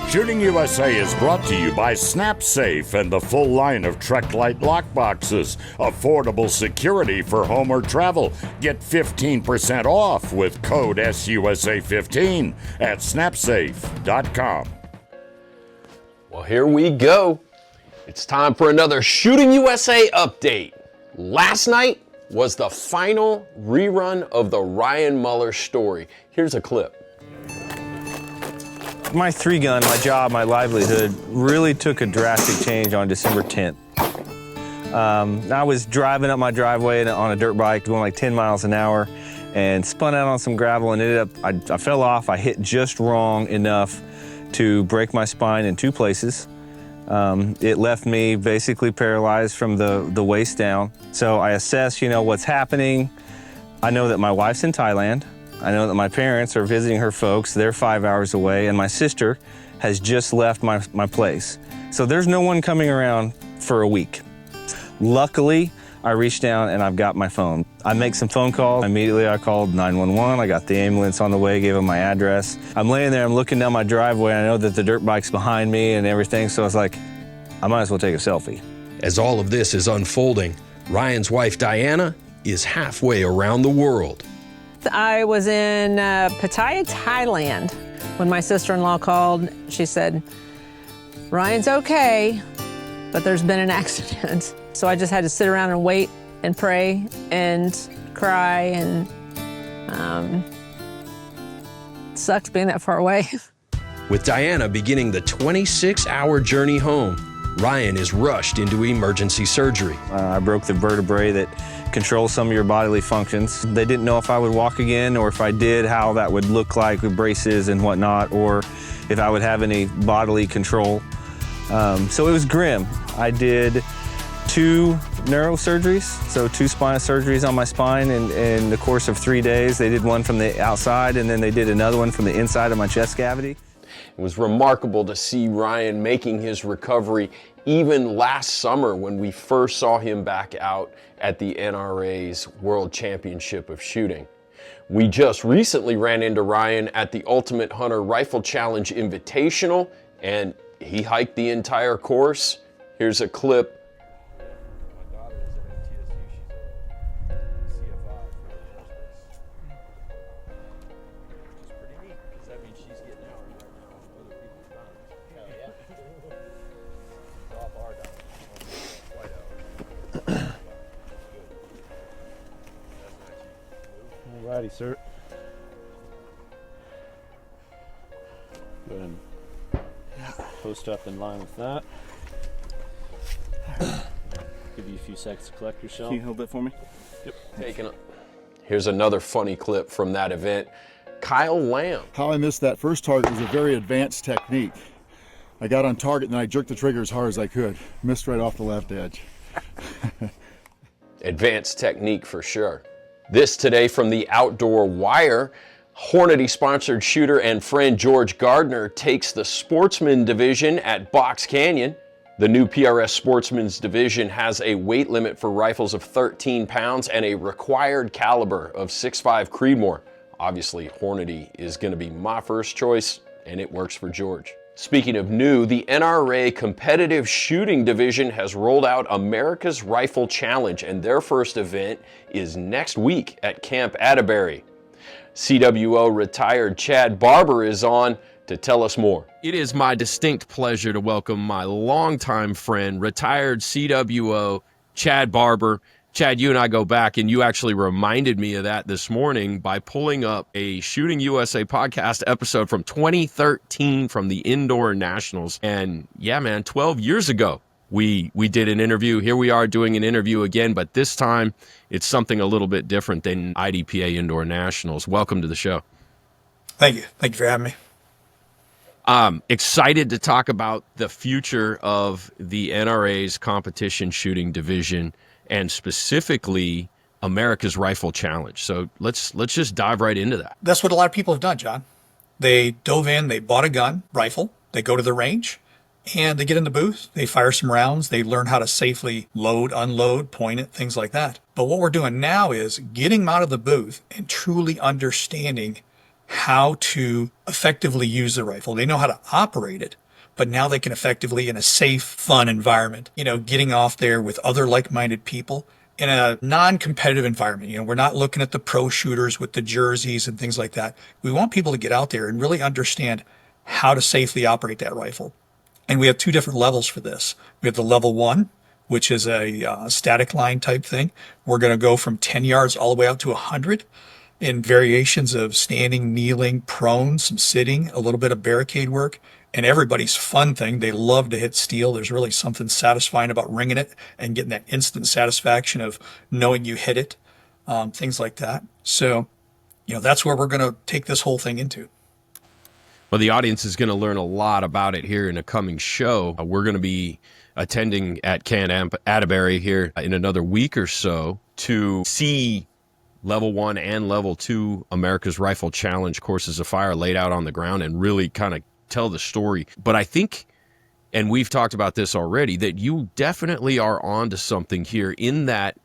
Shooting USA is brought to you by SnapSafe and the full line of Trek-Lite lockboxes. Affordable security for home or travel. Get 15% off with code SUSA15 at snapsafe.com. Well, here we go. It's time for another Shooting USA update. Last night was the final rerun of the Ryan Mueller story. Here's a clip. My three-gun, my job, my livelihood really took a drastic change on December 10th. I was driving up my driveway on a dirt bike going like 10 miles an hour and spun out on some gravel and ended up, I fell off. I hit just wrong enough to break my spine in two places. It left me basically paralyzed from the waist down. So I assess, what's happening. I know that my wife's in Thailand. I know that my parents are visiting her folks. They're 5 hours away, and my sister has just left my place. So there's no one coming around for a week. Luckily, I reached down and I've got my phone. I make some phone calls. Immediately I called 911. I got the ambulance on the way, gave them my address. I'm laying there, I'm looking down my driveway. I know that the dirt bike's behind me and everything, so I was like, I might as well take a selfie. As all of this is unfolding, Ryan's wife, Diana, is halfway around the world. I was in Pattaya, Thailand, when my sister-in-law called. She said, Ryan's okay, but there's been an accident. So I just had to sit around and wait and pray and cry, and it sucks being that far away. With Diana beginning the 26-hour journey home, Ryan is rushed into emergency surgery. I broke the vertebrae that controls some of your bodily functions. They didn't know if I would walk again, or if I did, how that would look like with braces and whatnot, or if I would have any bodily control. So it was grim. I did 2 neurosurgeries, so 2 spinal surgeries on my spine in the course of 3 days. They did one from the outside, and then they did another one from the inside of my chest cavity. It was remarkable to see Ryan making his recovery even last summer when we first saw him back out at the NRA's World Championship of Shooting. We just recently ran into Ryan at the Ultimate Hunter Rifle Challenge Invitational, and he hiked the entire course. Here's a clip. Alrighty, sir. Go ahead and post up in line with that. Give you a few seconds to collect yourself. Can you hold that for me? Yep. Taking it. Here's another funny clip from that event. Kyle Lamb. How I missed that first target was a very advanced technique. I got on target and I jerked the trigger as hard as I could. Missed right off the left edge. Advanced technique for sure. This today from the Outdoor Wire. Hornady-sponsored shooter and friend George Gardner takes the Sportsman division at Box Canyon. The new PRS Sportsman's division has a weight limit for rifles of 13 pounds and a required caliber of 6.5 Creedmoor. Obviously, Hornady is going to be my first choice, and it works for George. Speaking of new, the NRA Competitive Shooting Division has rolled out America's Rifle Challenge, and their first event is next week at Camp Atterbury. CWO retired Chad Barber is on to tell us more. It is my distinct pleasure to welcome my longtime friend, retired CWO Chad Barber. Chad, you and I go back, and you actually reminded me of that this morning by pulling up a Shooting USA podcast episode from 2013 from the Indoor Nationals. And yeah, man, 12 years ago, we did an interview. Here we are doing an interview again, but this time it's something a little bit different than IDPA Indoor Nationals. Welcome to the show. Thank you. Thank you for having me. Excited to talk about the future of the NRA's competition shooting division, and specifically America's Rifle Challenge. So let's just dive right into that. That's what a lot of people have done, John. They dove in, they bought a gun, rifle, they go to the range, and they get in the booth, they fire some rounds, they learn how to safely load, unload, point it, things like that. But what we're doing now is getting them out of the booth and truly understanding how to effectively use the rifle. They know how to operate it, but now they can effectively, in a safe, fun environment, getting off there with other like-minded people in a non-competitive environment. We're not looking at the pro shooters with the jerseys and things like that. We want people to get out there and really understand how to safely operate that rifle. And we have two different levels for this. We have the level 1, which is a static line type thing. We're going to go from 10 yards all the way out to 100 in variations of standing, kneeling, prone, some sitting, a little bit of barricade work. And everybody's fun thing, they love to hit steel. There's really something satisfying about ringing it and getting that instant satisfaction of knowing you hit it, things like that. So, that's where we're going to take this whole thing into. Well, the audience is going to learn a lot about it here in a coming show. We're going to be attending at Camp Atterbury here in another week or so to see Level 1 and Level 2 America's Rifle Challenge courses of fire laid out on the ground and really kind of tell the story. But I think, and we've talked about this already, that you definitely are onto something here in that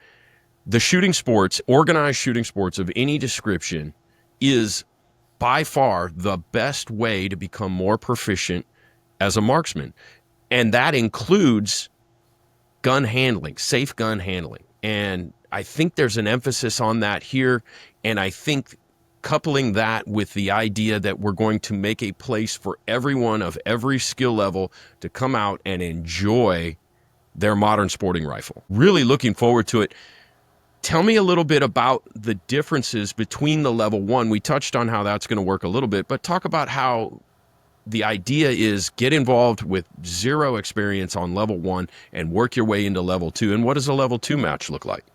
the shooting sports, organized shooting sports of any description, is by far the best way to become more proficient as a marksman. And that includes gun handling, safe gun handling. And I think there's an emphasis on that here. And I think coupling that with the idea that we're going to make a place for everyone of every skill level to come out and enjoy their modern sporting rifle. Really looking forward to it. Tell me a little bit about the differences between the level 1. We touched on how that's going to work a little bit, but talk about how the idea is get involved with zero experience on level 1 and work your way into level 2. And what does a level 2 match look like?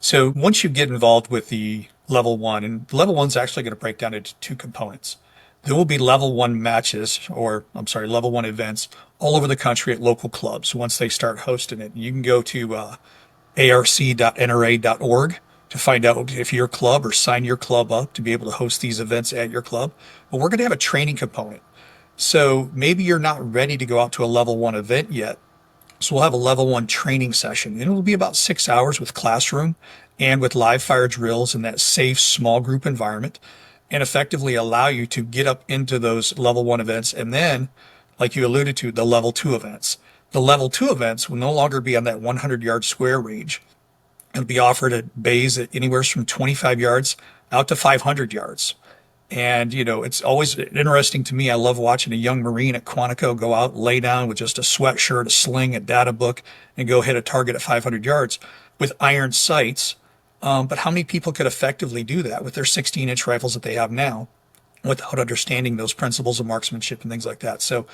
So once you get involved with the level 1, and level 1 is actually going to break down into two components. There will be level 1 matches, level 1 events all over the country at local clubs once they start hosting it. You can go to arc.nra.org to find out if your club or sign your club up to be able to host these events at your club. But we're going to have a training component. So maybe you're not ready to go out to a level 1 event yet. So we'll have a level 1 training session, and it will be about 6 hours with classroom and with live fire drills in that safe small group environment, and effectively allow you to get up into those level 1 events. And then, like you alluded to, the level 2 events. The level 2 events will no longer be on that 100-yard square range. It'll be offered at bays at anywhere from 25 yards out to 500 yards. And, it's always interesting to me. I love watching a young Marine at Quantico go out, lay down with just a sweatshirt, a sling, a data book, and go hit a target at 500 yards with iron sights. But how many people could effectively do that with their 16-inch rifles that they have now without understanding those principles of marksmanship and things like that? So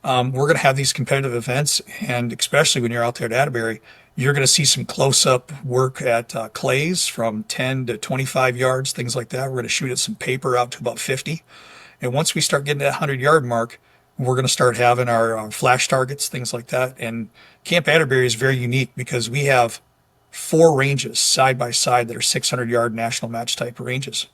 we're going to have these competitive events, and especially when you're out there at Atterbury, you're going to see some close-up work at clays from 10 to 25 yards, things like that. We're going to shoot at some paper out to about 50. And once we start getting that 100-yard mark, we're going to start having our flash targets, things like that. And Camp Atterbury is very unique because we have 4 ranges side by side that are 600-yard national match type ranges.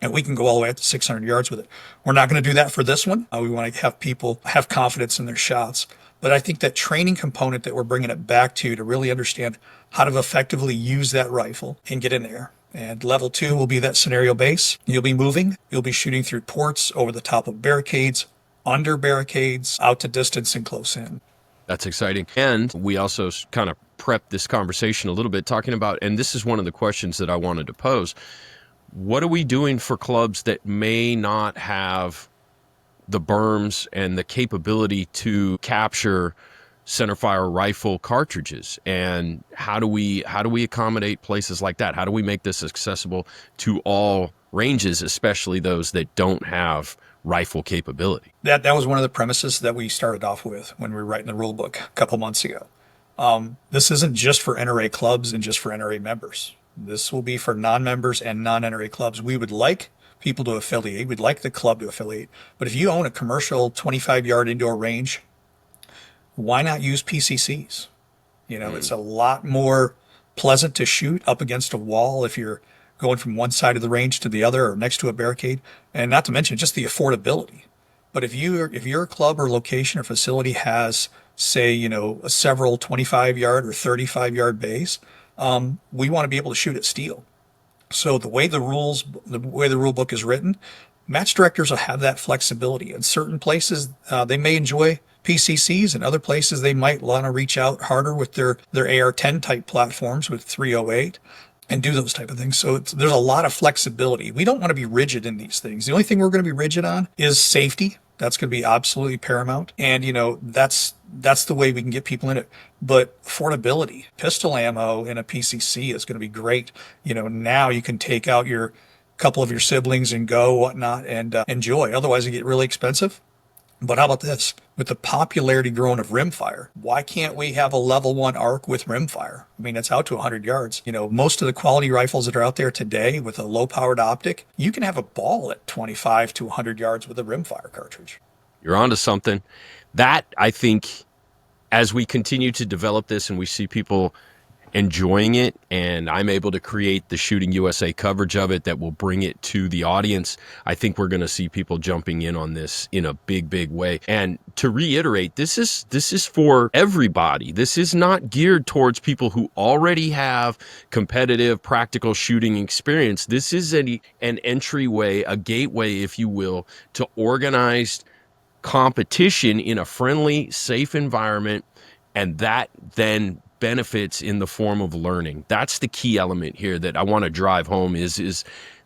And we can go all the way up to 600 yards with it. We're not going to do that for this one. We want to have people have confidence in their shots. But I think that training component that we're bringing it back to really understand how to effectively use that rifle and get in there. And level 2 will be that scenario base. You'll be moving. You'll be shooting through ports, over the top of barricades, under barricades, out to distance and close in. That's exciting. And we also kind of prepped this conversation a little bit talking about, and this is one of the questions that I wanted to pose, what are we doing for clubs that may not have the berms and the capability to capture centerfire rifle cartridges? And how do we accommodate places like that? How do we make this accessible to all ranges, especially those that don't have rifle capability? That was one of the premises that we started off with when we were writing the rule book a couple months ago. This isn't just for NRA clubs and just for NRA members. This will be for non-members and non-NRA clubs. We would like people to affiliate. We'd like the club to affiliate. But if you own a commercial 25-yard indoor range, why not use PCCs? It's a lot more pleasant to shoot up against a wall if you're going from one side of the range to the other or next to a barricade, and not to mention just the affordability. But if your club or location or facility has, say, a several 25-yard or 35-yard bays, we want to be able to shoot at steel. So the way the rule book is written, match directors will have that flexibility. In certain places, they may enjoy PCCs, and other places they might want to reach out harder with their AR-10 type platforms with 308 and do those type of things. So there's a lot of flexibility. We don't want to be rigid in these things. The only thing we're going to be rigid on is safety. That's going to be absolutely paramount. And, that's the way we can get people in it. But affordability, pistol ammo in a PCC is going to be great. Now you can take out your couple of your siblings and go whatnot and enjoy. Otherwise, it get really expensive. But how about this? With the popularity growing of rimfire, why can't we have a level 1 arc with rimfire? I mean, it's out to 100 yards. Most of the quality rifles that are out there today with a low-powered optic, you can have a ball at 25 to 100 yards with a rimfire cartridge. You're onto something. That, I think, as we continue to develop this and we see people enjoying it, and I'm able to create the Shooting USA coverage of it that will bring it to the audience, I think we're going to see people jumping in on this in a big, big way. And to reiterate, this is for everybody. This is not geared towards people who already have competitive, practical shooting experience. This is an entryway, a gateway, if you will, to organized competition in a friendly, safe environment, and that then benefits in the form of learning. That's the key element here that I want to drive home is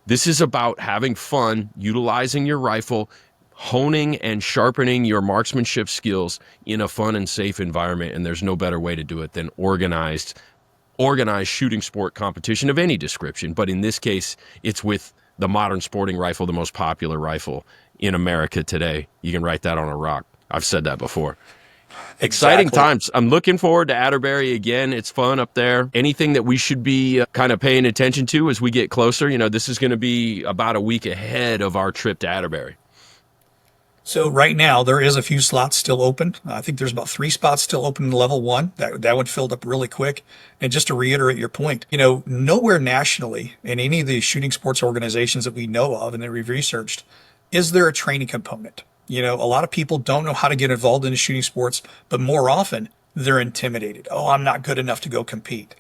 this is about having fun, utilizing your rifle, honing and sharpening your marksmanship skills in a fun and safe environment. And there's no better way to do it than organized shooting sport competition of any description. But in this case, it's with the modern sporting rifle, the most popular rifle in America today. You can write that on a rock. I've said that before. Exciting times. I'm looking forward to Atterbury again. It's fun up there. Anything that we should be kind of paying attention to as we get closer? This is going to be about a week ahead of our trip to Atterbury. So right now there is a few slots still open. I think there's about 3 spots still open in level 1. That one filled up really quick. And just to reiterate your point, nowhere nationally in any of the shooting sports organizations that we know of and that we've researched, is there a training component? A lot of people don't know how to get involved in shooting sports, but more often they're intimidated. Oh, I'm not good enough to go compete.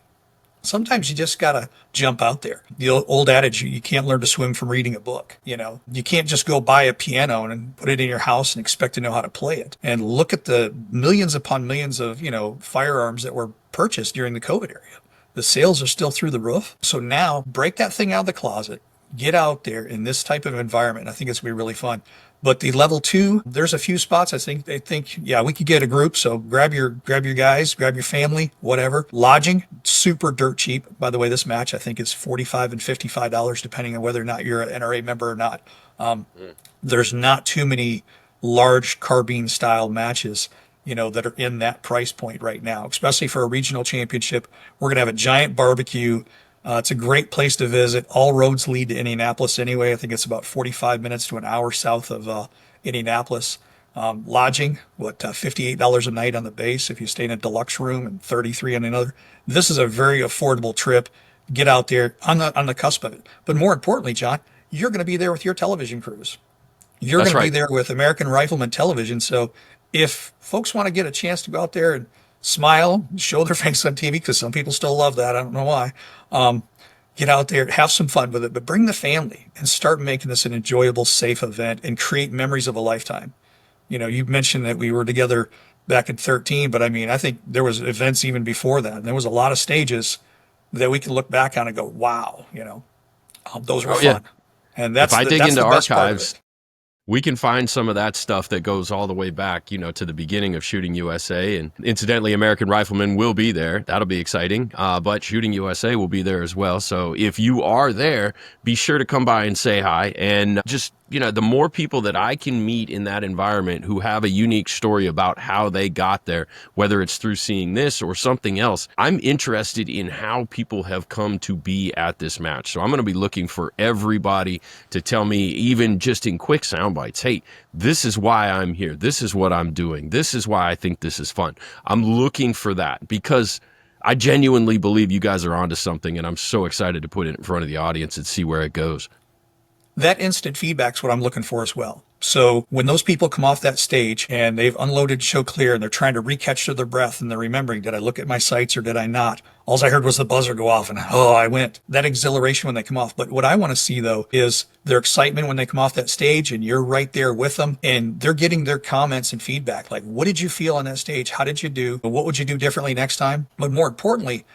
Sometimes you just got to jump out there. The old adage, you can't learn to swim from reading a book. You can't just go buy a piano and put it in your house and expect to know how to play it. And look at the millions upon millions of, firearms that were purchased during the COVID area. The sales are still through the roof. So now break that thing out of the closet, get out there in this type of environment. I think it's going to be really fun. But the level 2, there's a few spots. They think, we could get a group. So grab your guys, grab your family, whatever. Lodging, super dirt cheap. By the way, this match, I think is $45 and $55, depending on whether or not you're an NRA member or not. There's not too many large carbine style matches, that are in that price point right now, especially for a regional championship. We're going to have a giant barbecue. It's a great place to visit. All roads lead to Indianapolis anyway. I think it's about 45 minutes to an hour south of Indianapolis. Lodging, $58 a night on the base if you stay in a deluxe room, and $33 on another. This is a very affordable trip. Get out there on the cusp of it. But more importantly, John, you're going to be there with your television crews. You're going to be there with American Rifleman Television. So if folks want to get a chance to go out there and smile, show their face on TV, because some people still love that. I don't know why. Get out there, have some fun with it, but bring the family and start making this an enjoyable, safe event and create memories of a lifetime. You mentioned that we were together back in 2013, but I think there was events even before that. And there was a lot of stages that we can look back on and go, wow, those were fun. Yeah. And that's if I dig into the best archives, we can find some of that stuff that goes all the way back, to the beginning of Shooting USA. And incidentally, American Rifleman will be there. That'll be exciting. But Shooting USA will be there as well. So if you are there, be sure to come by and say hi. And just, the more people that I can meet in that environment who have a unique story about how they got there, whether it's through seeing this or something else, I'm interested in how people have come to be at this match. So I'm going to be looking for everybody to tell me, even just in quick sound bites, hey, this is why I'm here. This is what I'm doing. This is why I think this is fun. I'm looking for that because I genuinely believe you guys are onto something, and I'm so excited to put it in front of the audience and see where it goes. That instant feedback is what I'm looking for as well. So when those people come off that stage and they've unloaded show clear and they're trying to recapture their breath and they're remembering, did I look at my sights or did I not? All I heard was the buzzer go off and, oh, I went. That exhilaration when they come off. But what I want to see, though, is their excitement when they come off that stage and you're right there with them and they're getting their comments and feedback. Like, what did you feel on that stage? How did you do? What would you do differently next time? But more importantly,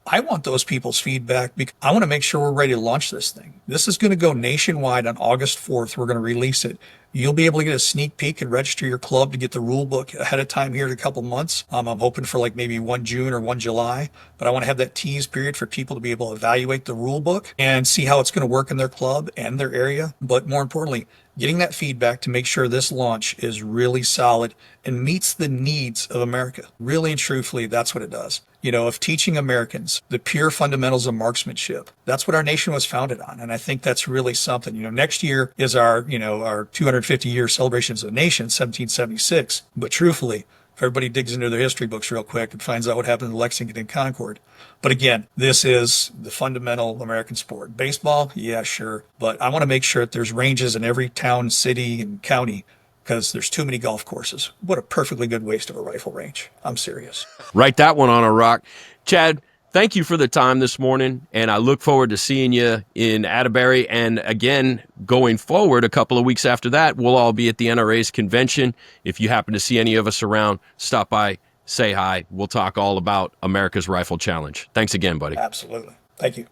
I want those people's feedback because I want to make sure we're ready to launch this thing. This is going to go nationwide on August 4th. We're going to release it. You'll be able to get a sneak peek and register your club to get the rule book ahead of time here in a couple months. I'm hoping for like maybe 1 June or 1 July, but I want to have that tease period for people to be able to evaluate the rule book and see how it's going to work in their club and their area. But more importantly, getting that feedback to make sure this launch is really solid and meets the needs of America. Really and truthfully, that's what it does. You know, of teaching Americans the pure fundamentals of marksmanship. That's what our nation was founded on. And I think that's really something. You know, next year is our 250-year celebration as a nation, 1776. But truthfully, if everybody digs into their history books real quick and finds out what happened in Lexington and Concord. But again, this is the fundamental American sport. Baseball, yeah, sure. But I want to make sure that there's ranges in every town, city, and county because there's too many golf courses. What a perfectly good waste of a rifle range. I'm serious. Write that one on a rock. Chad, thank you for the time this morning, and I look forward to seeing you in Atterbury. And again, going forward, a couple of weeks after that, we'll all be at the NRA's convention. If you happen to see any of us around, stop by, say hi. We'll talk all about America's Rifle Challenge. Thanks again, buddy. Absolutely. Thank you.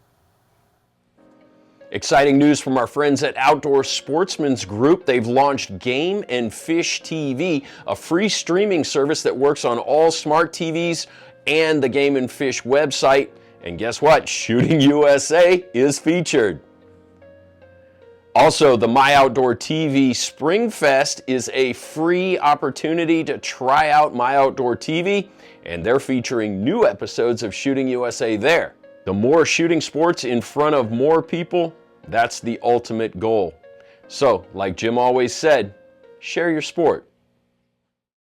Exciting news from our friends at Outdoor Sportsman's Group. They've launched Game and Fish TV, a free streaming service that works on all smart TVs and the Game and Fish website. And guess what? Shooting USA is featured. Also, the My Outdoor TV Spring Fest is a free opportunity to try out My Outdoor TV, and they're featuring new episodes of Shooting USA there. The more shooting sports in front of more people, that's the ultimate goal. So, like Jim always said, share your sport.